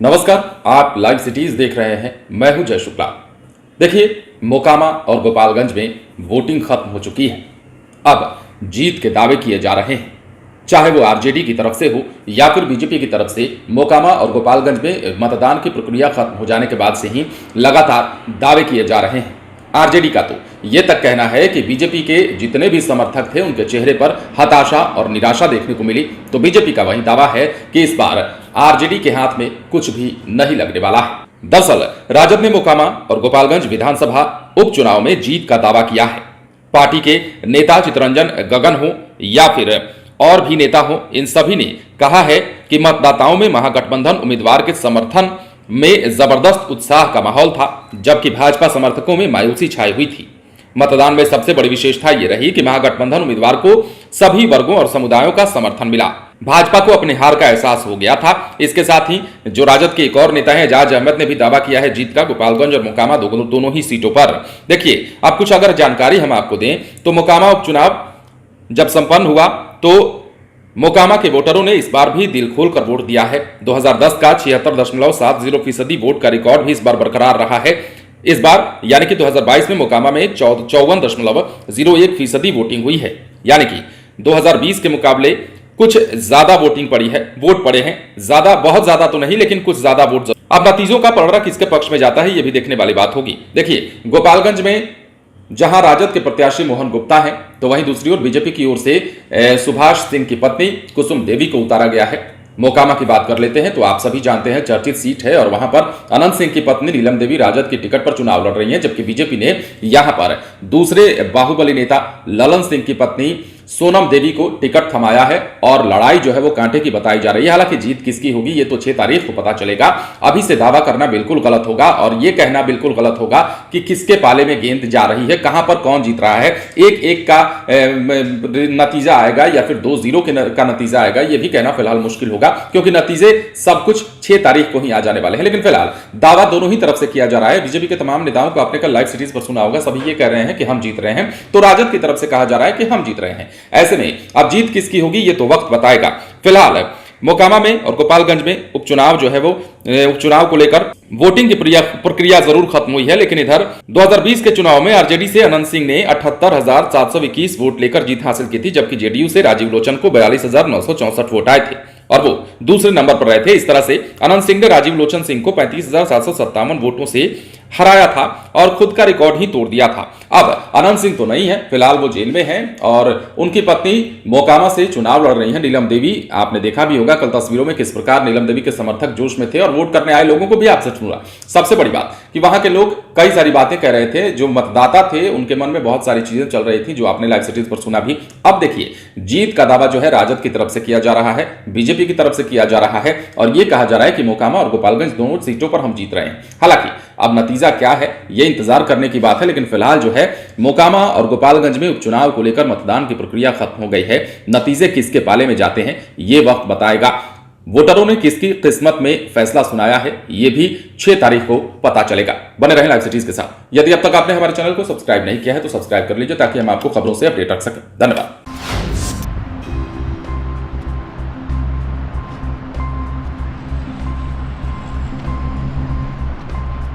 नमस्कार, आप live cities देख रहे हैं। मैं हूं जय शुक्ला। देखिए, मोकामा और गोपालगंज में वोटिंग खत्म हो चुकी है। अब जीत के दावे किए जा रहे हैं, चाहे वो आरजेडी की तरफ से हो या फिर बीजेपी की तरफ से। मोकामा और गोपालगंज में मतदान की प्रक्रिया खत्म हो जाने के बाद से ही लगातार दावे किए जा रहे हैं। आरजेडी का तो ये तक कहना है कि बीजेपी के जितने भी समर्थक थे उनके चेहरे पर हताशा और निराशा देखने को मिली, तो बीजेपी का वही दावा है कि इस बार आरजेडी के हाथ में कुछ भी नहीं लगने वाला है। दरअसल राजद ने मोकामा और गोपालगंज विधानसभा उपचुनाव में जीत का दावा किया है। पार्टी के नेता चितरंजन गगन हो या फिर और भी नेता हो, इन सभी ने कहा है कि मतदाताओं में महागठबंधन उम्मीदवार के समर्थन में जबरदस्त उत्साह का माहौल था, जबकि भाजपा समर्थकों में मायूसी छाई हुई थी। मतदान में सबसे बड़ी विशेषता यह रही कि महागठबंधन उम्मीदवार को सभी वर्गों और समुदायों का समर्थन मिला। भाजपा को अपने हार का एहसास हो गया था। इसके साथ ही जो राजद के एक और नेता हैं एजाज अहमद ने भी दावा किया है जीत का गोपालगंज और मोकामा दोनों ही सीटों पर। देखिए, अब कुछ अगर जानकारी हम आपको दें तो मोकामा उपचुनाव जब संपन्न हुआ तो मोकामा के वोटरों ने इस बार भी दिल खोल कर वोट दिया है। 2010 का 76.70% वोट का रिकॉर्ड भी इस बार बरकरार रहा है। इस बार यानी कि 2022 में मोकामा में 54.01% वोटिंग हुई है, यानी कि 2020 के मुकाबले कुछ ज्यादा वोटिंग पड़ी है, वोट पड़े हैं ज्यादा, बहुत ज्यादा तो नहीं लेकिन कुछ ज्यादा वोट। अब नतीजों का पलड़ा किसके पक्ष में जाता है, यह भी देखने वाली बात होगी। देखिए, गोपालगंज में जहां राजद के प्रत्याशी मोहन गुप्ता हैं, तो वहीं दूसरी ओर बीजेपी की ओर से सुभाष सिंह की पत्नी कुसुम देवी को उतारा गया है। मोकामा की बात कर लेते हैं तो आप सभी जानते हैं चर्चित सीट है और वहां पर अनंत सिंह की पत्नी नीलम देवी राजद की टिकट पर चुनाव लड़ रही हैं, जबकि बीजेपी ने यहां पर दूसरे बाहुबली नेता ललन सिंह की पत्नी सोनम देवी को टिकट थमाया है और लड़ाई जो है वो कांटे की बताई जा रही है। हालांकि जीत किसकी होगी ये तो 6 तारीख को पता चलेगा। अभी से दावा करना बिल्कुल गलत होगा और ये कहना बिल्कुल गलत होगा कि किसके पाले में गेंद जा रही है, कहां पर कौन जीत रहा है। 1-1 का नतीजा आएगा या फिर 2-0 का नतीजा आएगा, ये भी कहना फिलहाल मुश्किल होगा, क्योंकि नतीजे सब कुछ 6 तारीख को ही आ जाने वाले हैं। लेकिन फिलहाल दावा दोनों ही तरफ से किया जा रहा है। बीजेपी के तमाम नेताओं को आपने कल लाइव सिटीज पर सुना होगा, सभी ये कह रहे हैं कि हम जीत रहे हैं, तो राजद की तरफ से कहा जा रहा है कि हम जीत रहे हैं। ऐसे में अब जीत किसकी होगी ये तो वक्त बताएगा। फिलहाल मोकामा में और गोपालगंज में उपचुनाव जो है वो उपचुनाव को लेकर वोटिंग की प्रक्रिया जरूर खत्म हुई है, लेकिन इधर 2020 के चुनाव में आरजेडी से अनंत सिंह ने 78,721 वोट लेकर जीत हासिल की थी, जबकि जेडीयू से राजीव लोचन को 42,964 वोट आए थे और वो दूसरे नंबर पर रहे थे। इस तरह से अनंत सिंह ने राजीव लोचन सिंह को 35,757 वोटों से हराया था और खुद का रिकॉर्ड ही तोड़ दिया था। अब अनंत सिंह तो नहीं है, फिलहाल वो जेल में हैं और उनकी पत्नी मोकामा से चुनाव लड़ रही हैं नीलम देवी। आपने देखा भी होगा कल तस्वीरों में किस प्रकार नीलम देवी के समर्थक जोश में थे और वोट करने आए लोगों को भी आपसे सुना। सबसे बड़ी बात कि वहां के लोग कई सारी बातें कह रहे थे, जो मतदाता थे उनके मन में बहुत सारी चीजें चल रही थी जो आपने लाइव सिटीज पर सुना भी। अब देखिए, जीत का दावा जो है राजद की तरफ से किया जा रहा है, बीजेपी की तरफ से किया जा रहा है और यह कहा जा रहा है कि मोकामा और गोपालगंज दोनों सीटों पर हम जीत रहे हैं। हालांकि अब नतीजा क्या है ये इंतजार करने की बात है, लेकिन फिलहाल जो है मोकामा और गोपालगंज में उपचुनाव को लेकर मतदान की प्रक्रिया खत्म हो गई है। नतीजे किसके पाले में जाते हैं ये वक्त बताएगा। वोटरों ने किसकी किस्मत में फैसला सुनाया है ये भी 6 तारीख को पता चलेगा। बने रहें लाइव सिटीज के साथ। यदि अब तक आपने हमारे चैनल को सब्सक्राइब नहीं किया है तो सब्सक्राइब कर लीजिए ताकि हम आपको खबरों से अपडेट रख सकें। धन्यवाद।